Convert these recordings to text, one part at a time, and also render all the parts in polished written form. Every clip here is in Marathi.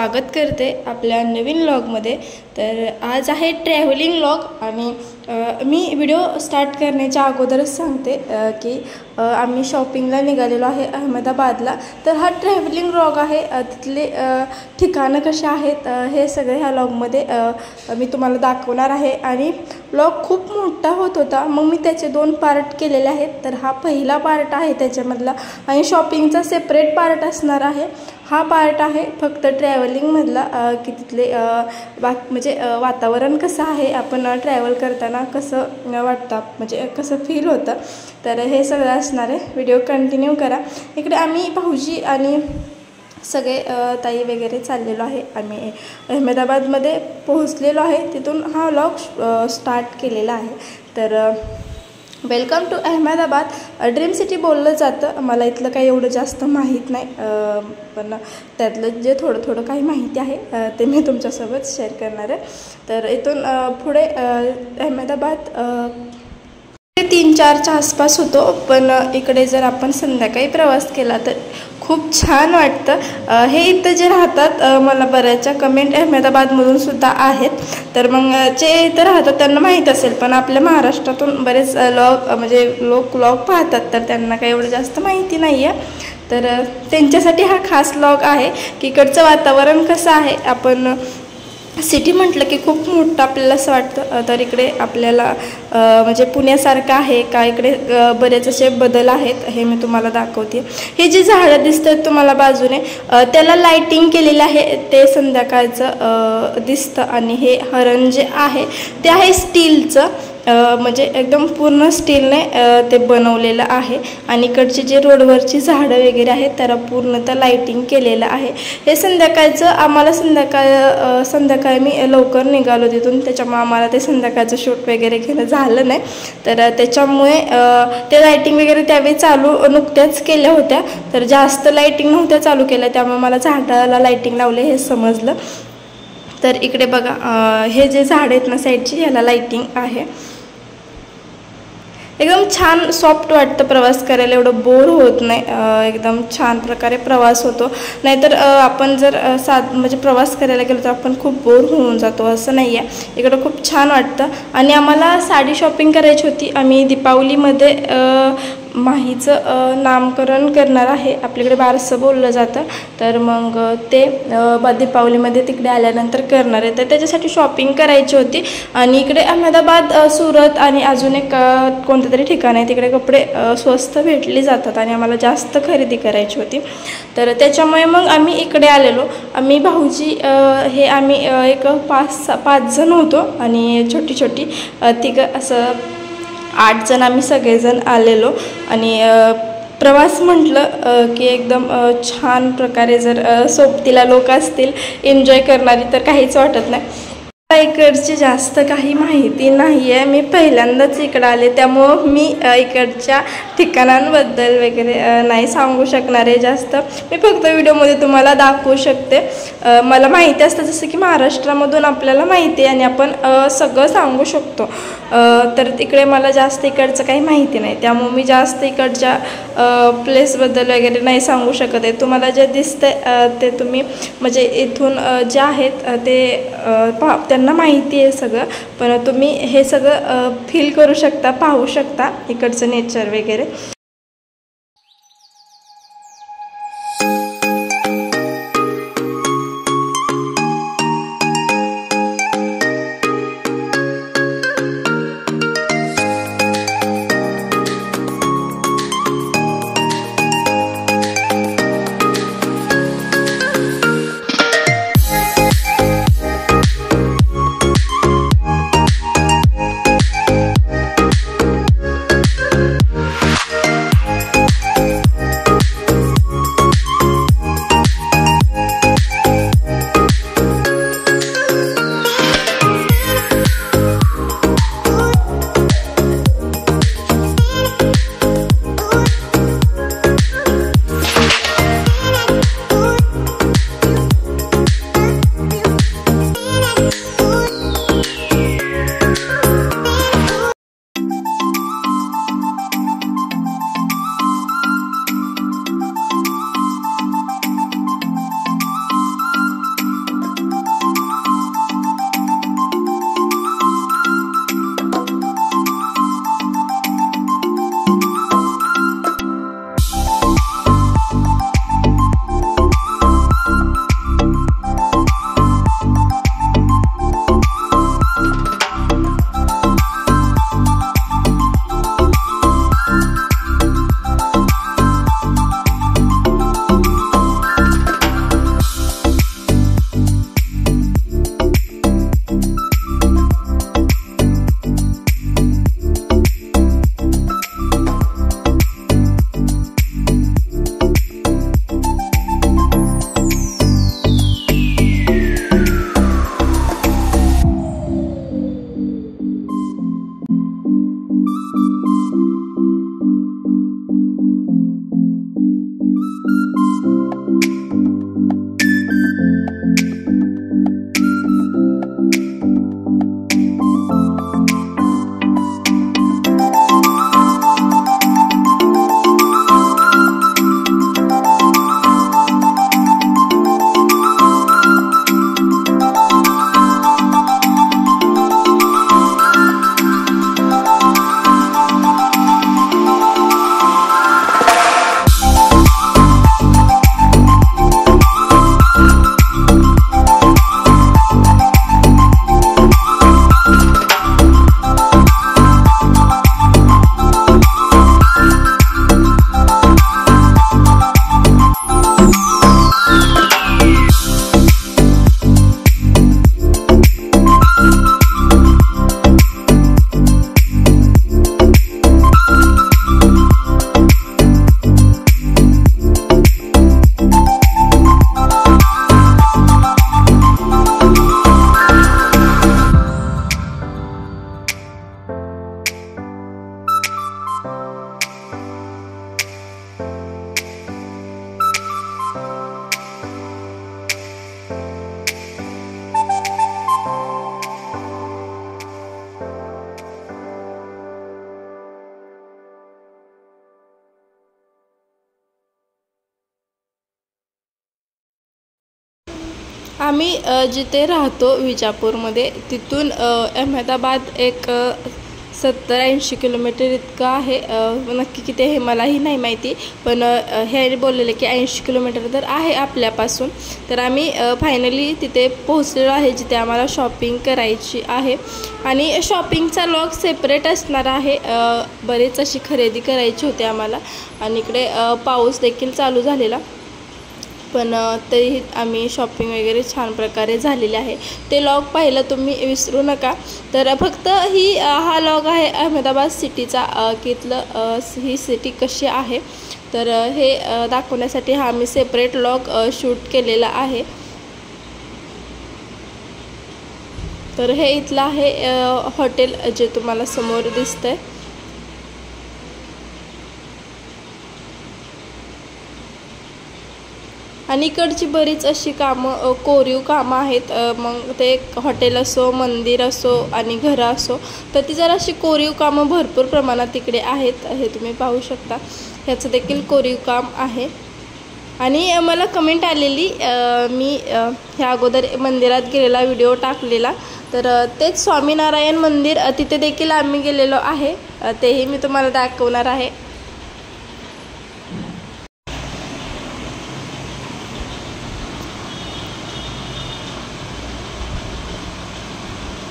स्वागत करते आपल्या नवीन व्लॉगमध्ये। तर आज आहे ट्रॅव्हलिंग व्लॉग आणि मी व्हिडिओ स्टार्ट करण्याच्या अगोदरच सांगते की आम्ही शॉपिंगला निघालेलो आहे अहमदाबादला। तर हा ट्रॅव्हलिंग व्लॉग आहे, तिथले ठिकाणं कशी आहेत हे सगळे ह्या व्लॉगमध्ये मी तुम्हाला दाखवणार आहे। आणि व्लॉग खूप मोठा होत होता, मग मी त्याचे 2 पार्ट केलेले आहेत। तर हा पहिला पार्ट आहे त्याच्यामधला, आणि शॉपिंगचा सेपरेट पार्ट असणार आहे। हा पार्ट आहे फक्त ट्रॅव्हलिंगमधला की तिथले म्हणजे वातावरण कसं आहे, आपण ट्रॅव्हल करताना कसं वाटतं, म्हणजे कसं फील होतं, तर हे सगळं असणार आहे। व्हिडिओ कंटिन्यू करा। इकडे आम्ही भाऊजी आणि सगळे ताई वगैरे चाललेलो आहे। आम्ही अहमदाबादमध्ये पोहोचलेलो आहे, तिथून हा व्लॉग स्टार्ट केलेला आहे। तर welcome to Ahmedabad. Dream city बोललं जातं। मला इथलं काही एवढं जास्त माहीत नाही, पण त्यातलं जे थोडं काही माहिती आहे ते मी तुमच्यासोबत शेअर करणार आहे। तर इथून पुढे अहमदाबाद 3-4च्या आसपास होतो, पण इकडे जर आपण संध्याकाळी प्रवास केला तर खूप छान वाटतं। हे इथं जे राहतात, मला बऱ्याचशा कमेंट अहमदाबादमधून सुद्धा आहेत, तर मग जे इथं राहतात त्यांना माहीत असेल, पण आपल्या महाराष्ट्रातून बरेच लोक व्लॉग पाहतात, तर त्यांना काही एवढं जास्त माहिती नाही आहे। तर त्यांच्यासाठी हा खास व्लॉग आहे की इकडचं वातावरण कसं आहे। आपण सिटी म्हटलं की खूप मोठं आपल्याला असं वाटतं, तर इकडे आपल्याला म्हणजे पुण्यासारखं आहे का, इकडे बरेच असे बदल आहेत, हे मी तुम्हाला दाखवते। हे जे झाडं दिसत आहेत तुम्हाला बाजूने, त्याला लाईटिंग केलेलं आहे, ते संध्याकाळचं दिसतं। आणि हे हरण जे आहे ते आहे स्टीलचं, म्हणजे एकदम पूर्ण स्टीलने ते बनवलेलं आहे। आणि इकडचे जे रोडवरची झाडं वगैरे आहेत त्याला पूर्णतः लाईटिंग केलेलं आहे। हे संध्याकाळचं आम्हाला संध्याकाळी मी लवकर निघालो तिथून, त्याच्यामुळे आम्हाला ते संध्याकाळचं शूट वगैरे घेणं झालं नाही। तर त्याच्यामुळे ते लाईटिंग वगैरे त्यावेळी नुकत्याच केल्या होत्या, तर जास्त लाईटिंग नव्हत्या चालू केल्या, त्यामुळे मला झाडाला लाईटिंग लावले हे समजलं। तर इकडे बघा, हे जे झाड आहेत ना साईडची, ह्याला लाईटिंग आहे। एकदम छान सॉफ्ट वाटतं प्रवास करायला, एवढं बोर होत नाही, एकदम छान प्रकारे प्रवास होतो। नाहीतर आपण जर म्हणजे प्रवास करायला गेलो तर आपण खूप बोर होऊन जातो, असं नाही आहे। इकडं खूप छान वाटतं। आणि आम्हाला साडी शॉपिंग करायची होती। आम्ही दीपावलीमध्ये माहीचं नामकरण करणार आहे, आपल्याकडे बारसं बोललं जातं, तर मग ते दीपावलीमध्ये तिकडे आल्यानंतर करणार आहे, तर त्याच्यासाठी शॉपिंग करायची होती। आणि इकडे अहमदाबाद, सुरत आणि अजून एक कोणतं तरी ठिकाण आहे, तिकडे कपडे स्वस्त भेटले जातात आणि आम्हाला जास्त खरेदी करायची होती, तर त्याच्यामुळे मग आम्ही इकडे आलेलो। आम्ही भाऊजी हे आम्ही एक 5 जण होतो, आणि छोटी तिघं असं 8 जण आम्ही सगळेजण आलेलो। आणि प्रवास म्हटलं की एकदम छान प्रकारे, जर सोबतीला लोक असतील एन्जॉय करणारी, तर काहीच वाटत नाही। इकडची जास्त काही माहिती नाही आहे, मी पहिल्यांदाच इकडं आले, त्यामुळं मी इकडच्या ठिकाणांबद्दल वगैरे नाही सांगू शकणार आहे जास्त। मी फक्त व्हिडिओमध्ये तुम्हाला दाखवू शकते, मला माहिती असतं, जसं की महाराष्ट्रामधून आपल्याला माहिती आहे आणि आपण सगळं सांगू शकतो। तर तिकडे मला जास्त इकडचं काही माहिती नाही, त्यामुळे मी जास्त इकडच्या प्लेसबद्दल वगैरे नाही सांगू शकत आहे। तुम्हाला जे दिसतं ते तुम्ही म्हणजे इथून जे आहेत ते त्यांना माहिती आहे सगळं, पण तुम्ही हे सगळं फील करू शकता, पाहू शकता इकडचं नेचर वगैरे। आम्ही जिथे राहतो विजापूरमध्ये तिथून अहमदाबाद एक 70-80 किलोमीटर इतकं आहे। नक्की किती हे मलाही नाही माहिती, पण हे बोललेले की 80 किलोमीटर तर आहे आपल्यापासून। तर आम्ही फायनली तिथे पोहोचलेलो आहे जिथे आम्हाला शॉपिंग करायची आहे आणि शॉपिंगचा लॉग सेपरेट असणार आहे। बरेच अशी खरेदी करायची होती आम्हाला आणि इकडे पाऊस देखील चालू झालेला, पण तरीही आम्ही शॉपिंग वगैरे छान प्रकारे झालेली आहे। ते लॉग पाहिलं तुम्ही विसरू नका। तर फक्त हा लॉग आहे अहमदाबाद सिटीचा, की इथलं ही सिटी कशी आहे तर हे दाखवण्यासाठी हा आम्ही सेपरेट लॉग शूट केलेला आहे। तर हे इथलं आहे हॉटेल जे तुम्हाला समोर दिसतंय। आणि इकडची बरीच अशी कामं कोरीव कामं आहेत। मग ते हॉटेल असो, मंदिर असो आणि घरं असो, तर ती जरा अशी कोरीव कामं भरपूर प्रमाणात तिकडे आहेत। हे तुम्ही पाहू शकता, ह्याचं देखील कोरीव काम आहे। आणि मला कमेंट आलेली, मी ह्या अगोदर मंदिरात गेलेला व्हिडिओ टाकलेला, तर तेच स्वामीनारायण मंदिर तिथे देखील आम्ही गेलेलो आहे, तेही मी तुम्हाला दाखवणार आहे।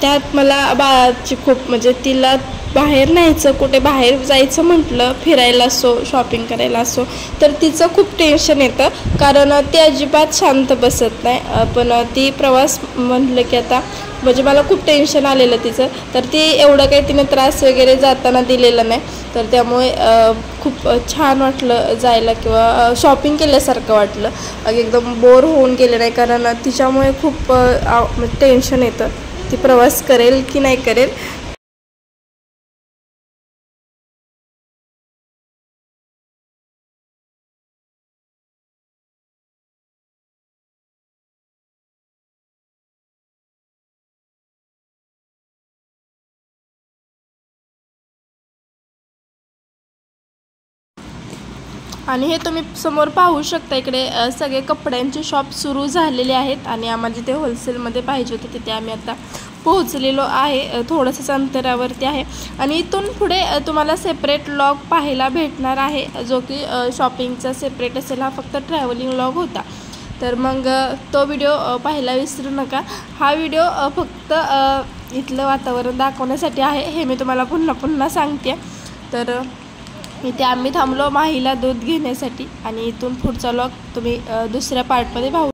त्यात मला बाळाची खूप म्हणजे तिला बाहेर न्यायचं, कुठे बाहेर जायचं म्हटलं, फिरायला असो, शॉपिंग करायला असो, तर तिचं खूप टेन्शन येतं, कारण ती अजिबात शांत बसत नाही। पण ती प्रवास म्हटलं की आता म्हणजे मला खूप टेन्शन आलेलं तिचं, तर ती एवढं काही तिने त्रास वगैरे जाताना दिलेला नाही। तर त्यामुळे खूप छान वाटलं जायला किंवा शॉपिंग केल्यासारखं वाटलं, एकदम बोर होऊन गेले नाही, कारण तिच्यामुळे खूप टेन्शन येतं, ती प्रवास करेल की नाही करेल। आणि हे तुम्ही समोर पाहू शकता, इकडे सगळे कपड्यांचे शॉप सुरू झालेले आहेत आणि आम्हाला जिथे होलसेलमध्ये पाहिजे होते तिथे आम्ही आता पोहोचलेलो आहे। थोडंसंच अंतरावरती आहे आणि इथून पुढे तुम्हाला सेपरेट लॉग पाहायला भेटणार आहे, जो की शॉपिंगचा सेपरेट असेल। हा फक्त ट्रॅव्हलिंग लॉग होता, तर मग तो व्हिडिओ पाहायला विसरू नका। हा व्हिडिओ फक्त इथलं वातावरण दाखवण्यासाठी आहे, हे मी तुम्हाला पुन्हा पुन्हा सांगते। तर इथे आम्ही थांबलो माहीला दूध घेण्यासाठी आणि इथून पुढचा लॉग तुम्ही दुसऱ्या पार्टमध्ये पाहू।